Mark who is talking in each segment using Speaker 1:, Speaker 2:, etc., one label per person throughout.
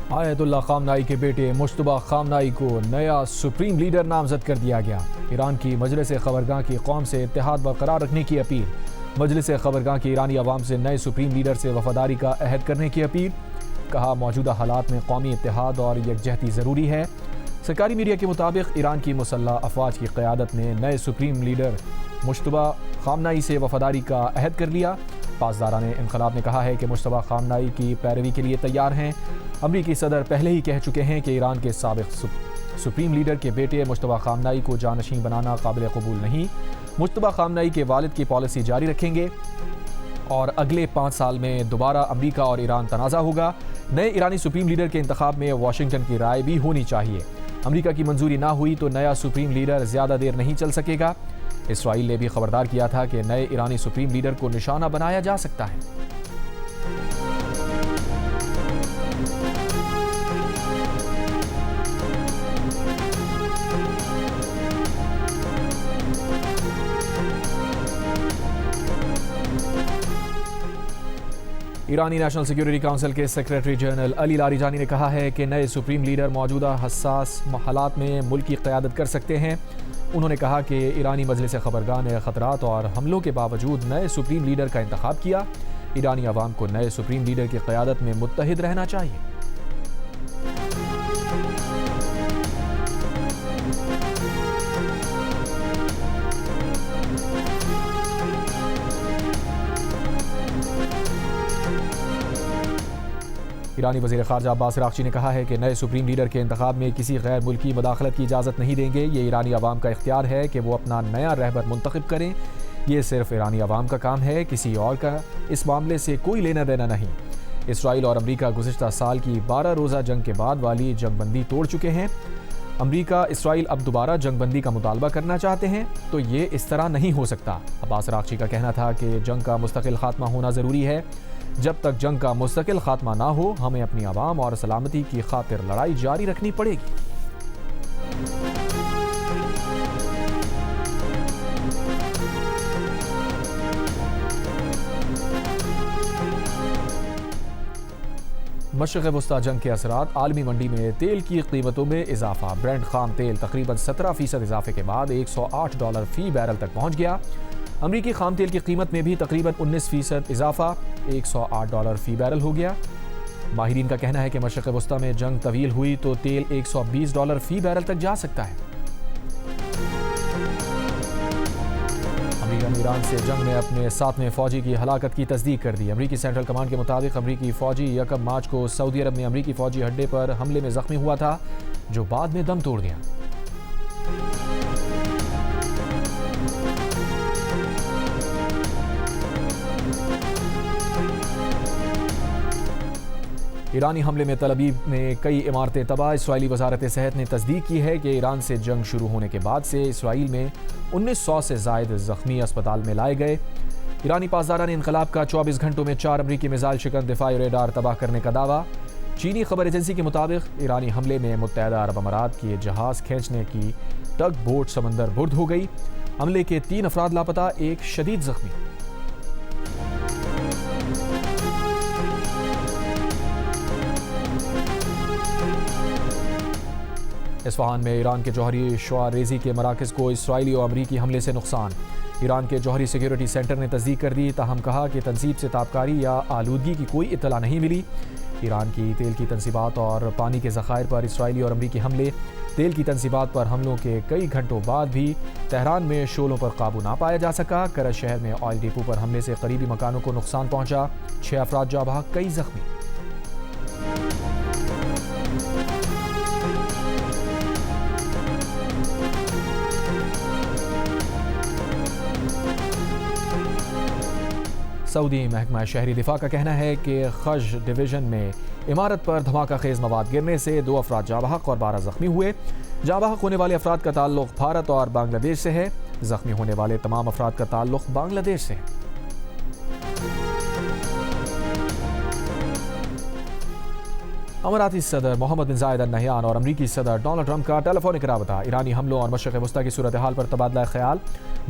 Speaker 1: Ayatollah खामनाई के बेटे मुश्तबा खामनाई को नया सुप्रीम लीडर नामजद कर दिया गया। ईरान की मजलिस खबरगाह की कौम से इत्तेहाद बरकरार रखने की अपील। मजलिस खबरगाह की ईरानी अवाम से नए सुप्रीम लीडर से वफादारी का अहद करने की अपील। कहा, मौजूदा हालात में कौमी इत्तेहाद और यकजहती ज़रूरी है। सरकारी मीडिया के मुताबिक ईरान की मुसल्लह अफवाज की क़यादत ने नए सुप्रीम लीडर मुश्तबा खामनाई से वफादारी का अहद कर लिया। पासदारान इनकलाब ने कहा है कि मुश्तबा खामनाई की पैरवी के लिए तैयार हैं। अमरीकी सदर पहले ही कह चुके हैं कि ईरान के साबिक सुप्रीम लीडर के बेटे मुश्तबा खामनाई को जानशीन बनाना काबिल कबूल नहीं। मुश्तबा खामनाई के वालिद की पॉलिसी जारी रखेंगे और अगले 5 साल में दोबारा अमरीका और ईरान तनाज़ा होगा। नए ईरानी सुप्रीम लीडर के इंतखाब में वाशिंगटन की राय भी होनी चाहिए। अमरीका की मंजूरी ना हुई तो नया सुप्रीम लीडर ज़्यादा देर नहीं चल सकेगा। इसराइल ने भी खबरदार किया था कि नए ईरानी सुप्रीम लीडर को निशाना बनाया जा सकता है। ईरानी नेशनल सिक्योरिटी काउंसिल के सेक्रेटरी जनरल अली लारिजानी ने कहा है कि नए सुप्रीम लीडर मौजूदा हसास हालात में मुल्क की क़यादत कर सकते हैं। उन्होंने कहा कि ईरानी मजलिस खबरगाह ने ख़तरात और हमलों के बावजूद नए सुप्रीम लीडर का इंतखाब किया। ईरानी अवाम को नए सुप्रीम लीडर की क़यादत में मुत्तहिद रहना चाहिए। ईरानी वज़ीर ख़ारजा अब्बास अराग़ची ने कहा है कि नए सुप्रीम लीडर के इंतखाब में किसी गैर मुल्की मदाखलत की इजाज़त नहीं देंगे। ये ईरानी अवाम का इख्तियार है कि वो अपना नया रहबर मुंतखब करें। ये सिर्फ ईरानी अवाम का काम है, किसी और का इस मामले से कोई लेना देना नहीं। इसराइल और अमरीका गुज़िश्ता साल की 12 रोज़ा जंग के बाद वाली जंगबंदी तोड़ चुके हैं। अमरीका इसराइल अब दोबारा जंगबंदी का मुतालबा करना चाहते हैं तो ये इस तरह नहीं हो सकता। अब्बास अराग़ची का कहना था कि जंग का मुस्तकिल खात्मा होना ज़रूरी है। जब तक जंग का मुस्तकिल खात्मा ना हो, हमें अपनी आवाम और सलामती की खातिर लड़ाई जारी रखनी पड़ेगी। मशरिक़ वस्ता जंग के असरात। आलमी मंडी में तेल की कीमतों में इजाफा। ब्रेंट खाम तेल तकरीबन 17% इजाफे के बाद $108 फी बैरल तक पहुँच गया। अमरीकी खाम तेल की कीमत में भी तकरीबन 19% इजाफा, $108 फी बैरल हो गया। माहिरीन का कहना है कि मशरिक़ वस्ता में जंग तवील हुई तो तेल $120 फी बैरल तक जा सकता है। अमरीका ने ईरान से जंग में अपने 7वें फौजी की हलाकत की तस्दीक कर दी। अमरीकी सेंट्रल कमांड के मुताबिक अमरीकी फौजी 1 मार्च को सऊदी अरब में अमरीकी फौजी अड्डे पर हमले में जख्मी हुआ था, जो बाद में दम तोड़ गया। ईरानी हमले में तल अवीव में कई इमारतें तबाह। इसराइली वजारत सेहत ने तस्दीक की है कि ईरान से जंग शुरू होने के बाद से इसराइल में 1900 से ज़ायद ज़ख्मी अस्पताल में लाए गए। ईरानी पासदारान इनकलाब का 24 घंटों में 4 अमरीकी मिसाइल शिकन दिफाई रेडार तबाह करने का दावा। चीनी खबर एजेंसी के मुताबिक ईरानी हमले में मुत्तहदा अरब अमारात के जहाज़ खींचने की टग बोट समंदर बुर्द हो गई। हमले के 3 अफराद लापता, 1 शदीद जख्मी। इस्फहान में ईरान के जौहरी शुआ रेजी के मराकज़ को इसराइली और अमरीकी हमले से नुकसान। ईरान के जौहरी सिक्योरिटी सेंटर ने तस्दीक कर दी, ताहम कहा कि तनसीब से ताबकारी या आलूदगी की कोई इत्तला नहीं मिली। ईरान की तेल की तनसीबात और पानी के ज़खायर पर इसराइली और अमरीकी हमले। तेल की तनसीबात पर हमलों के कई घंटों बाद भी तेहरान में शोलों पर काबू ना पाया जा सका। करज शहर में ऑयल डिपो पर हमले से करीबी मकानों को नुकसान पहुंचा, 6 अफराद जाँ बहक, कई जख्मी। सऊदी महकमा शहरी दिफा का कहना है कि खज डिवीज़न में इमारत पर धमाका खेज मवाद गिरने से 2 अफराद जाँ बहक और 12 जख्मी हुए। जाँ बहक होने वाले अफराद का ताल्लुक भारत और बांग्लादेश से है। जख्मी होने वाले तमाम अफराद का ताल्लुक बांग्लादेश से है। अमाराती सदर मोहम्मद बिन जायद अल नहयान और अमरीकी सदर डोनाल्ड ट्रंप का टेलीफोनिक राबता। ईरानी हमलों और मशरिक़ वस्ता की सूरत हाल पर तबादला ख्याल।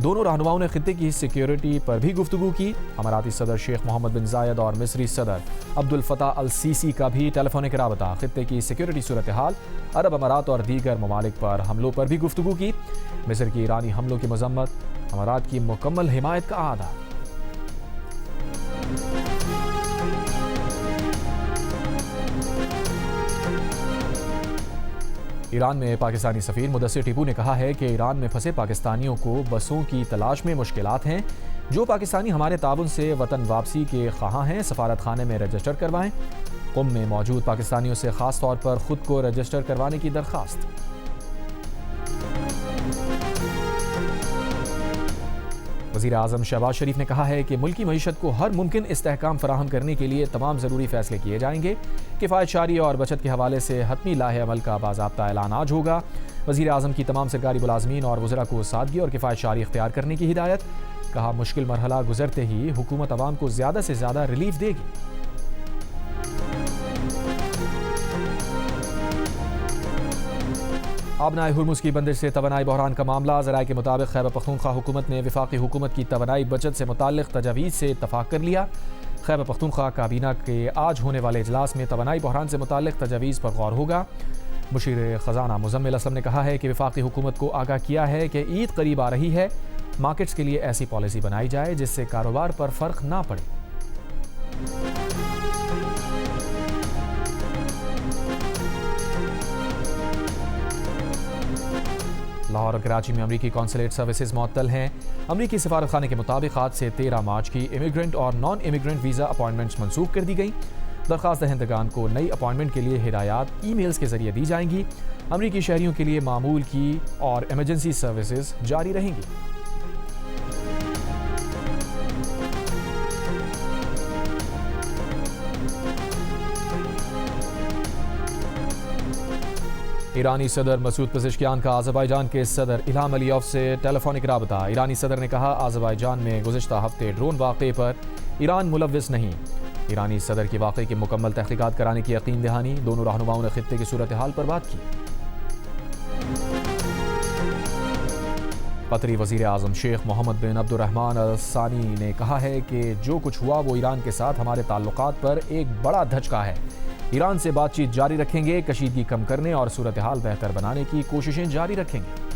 Speaker 1: दोनों रहनुमाओं ने खित्ते की सिक्योरिटी पर भी गुफ्तगू की। अमाराती सदर शेख मोहम्मद बिन जायद और मिस्री सदर अब्दुल फताह अल सीसी का भी टेलीफोनिक राबता। खित्ते की सिक्योरिटी सूरत हाल, अरब अमारात और दीगर ममालिक पर हमलों पर भी गुफ्तगू की। मिस्र की ईरानी हमलों की मजम्मत, अमारात की मुकम्मल हिमायत का आदा। ईरान में पाकिस्तानी सफीर मुदस्सिर टीपू ने कहा है कि ईरान में फंसे पाकिस्तानियों को बसों की तलाश में मुश्किलात हैं। जो पाकिस्तानी हमारे ताउन से वतन वापसी के ख्वाहां हैं, सफारत खाने में रजिस्टर करवाएं। कुम में मौजूद पाकिस्तानियों से खास तौर पर खुद को रजिस्टर करवाने की दरख्वास्त। वज़ीर आज़म शहबाज शरीफ ने कहा है कि मुल्की मईशत को हर मुमकिन इस्तेहकाम फराहम करने के लिए तमाम ज़रूरी फ़ैसले किए जाएंगे। किफ़ायतशारी और बचत के हवाले से हतमी लाहे अमल का बाज़ाब्ता ऐलान आज होगा। वज़ीर आज़म की तमाम सरकारी मुलाज़मीन और वज़रा को सादगी और किफ़ायतशारी इख्तियार करने की हिदायत। कहा, मुश्किल मरहला गुजरते ही हुकूमत अवाम को ज़्यादा से ज़्यादा रिलीफ देगी। आबनाए हुर्मुज़ की बंदिश से तवानाई बहरान का मामला। ज़राए के मुताबिक खैबर पख्तूनख्वा हुकूमत ने वफाकी हुकूमत की तवानाई बचत से मुताल्लिक़ तजावीज़ से इत्तफ़ाक़ कर लिया। खैबर पख्तूनख्वा काबीना के आज होने वाले इजलास में तवानाई बहरान से मुताल्लिक़ तजावीज़ पर गौर होगा। मुशीर ख़ज़ाना मुज़म्मिल असलम ने कहा है कि वफाकी हुकूमत को आगाह किया है कि ईद करीब आ रही है, मार्केट्स के लिए ऐसी पॉलिसी बनाई जाए जिससे कारोबार पर फ़र्क ना पड़े। लाहौर और कराची में अमरीकी कॉन्सुलेट सर्विसेज मुअत्तल हैं। अमरीकी सफारत खाने के मुताबिक आज से 13 मार्च की इमिग्रेंट और नॉन इमिग्रेंट वीज़ा अपॉइंटमेंट्स मनसूख कर दी गई। दरख्वास्त दहिंदगान को नई अपॉइंटमेंट के लिए हिदायत ईमेल्स के जरिए दी जाएंगी। अमरीकी शहरियों के लिए मामूल की और इमरजेंसी सर्विसेज जारी रहेंगी। ईरानी सदर मसूद पेज़ेश्कियान का आज़रबाईजान के सदर इल्हाम अलीयव से टेलीफोनिक राबता। ईरानी सदर ने कहा, आज़रबाईजान में गुज़िश्ता हफ्ते ड्रोन वाक़े पर ईरान मुलव्विस नहीं। ईरानी सदर की वाक़े की मुकम्मल तहक़ीक़ात कराने की यकीन दहानी। दोनों रहनुमाओं ने खित्ते की सूरत हाल पर बात की। कतरी वज़ीर आज़म शेख मोहम्मद बिन अब्दुर्रहमान अल सानी ने कहा है कि जो कुछ हुआ वो ईरान के साथ हमारे ताल्लुकात पर एक बड़ा धचका है। ईरान से बातचीत जारी रखेंगे, कशीदगी कम करने और सूरत हाल बेहतर बनाने की कोशिशें जारी रखेंगे।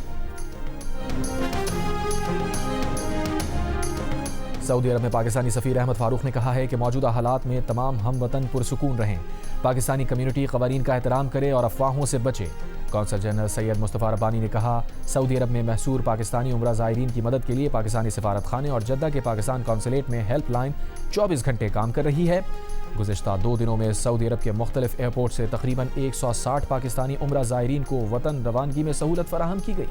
Speaker 1: सऊदी अरब में पाकिस्तानी सफ़ीर अहमद फ़ारूक ने कहा है कि मौजूदा हालात में तमाम हम वतन पुरसुकून रहें। पाकिस्तानी कम्यूनिटी क़वानीन का एहतराम करे और अफवाहों से बचे। कौंसल जनरल सैयद मुस्तफ़ा रब्बानी ने कहा, सऊदी अरब में महसूर पाकिस्तानी उम्रा ज़ायरीन की मदद के लिए पाकिस्तानी सफारत खाने और जद्दा के पाकिस्तान कौंसलेट में हेल्पलाइन 24 घंटे काम कर रही है। गुज़िश्ता 2 दिनों में सऊदी अरब के मुख्तलिफ एयरपोर्ट से तकरीबन 160 पाकिस्तानी उम्रा ज़ायरीन को वतन रवानगी में सहूलत फराहम की गई।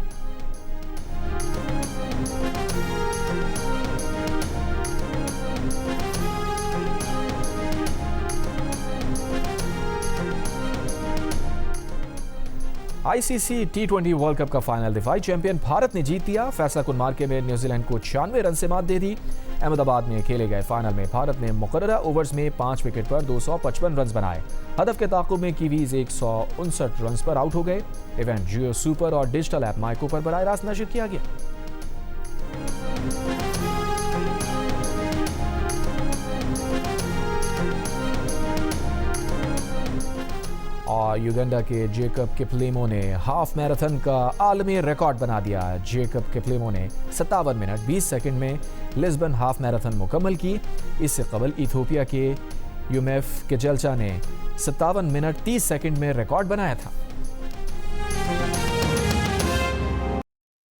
Speaker 1: आईसीसी T20 वर्ल्ड कप का फाइनल दिफाई चैंपियन भारत ने जीत लिया। फैसला कुन मार्के में न्यूजीलैंड को 96 रन से मात दे दी। अहमदाबाद में खेले गए फाइनल में भारत ने मुकर्ररा ओवर्स में 5 विकेट पर 255 रन बनाए। हदफ के ताक़ुब में कीवीज 159 रन पर आउट हो गए। इवेंट जियो सुपर और डिजिटल ऐप माइको पर बराह रास्त नशर किया गया। और युगांडा के जेकब किपलेमो ने हाफ मैराथन का आलमी रिकॉर्ड बना दिया। जेकब किपलेमो ने 57 मिनट 20 सेकंड में लिस्बन हाफ मैराथन मुकम्मल की। इससे कबल इथियोपिया के यूमेफ केजेल्चा ने 57 मिनट 30 सेकंड में रिकॉर्ड बनाया था।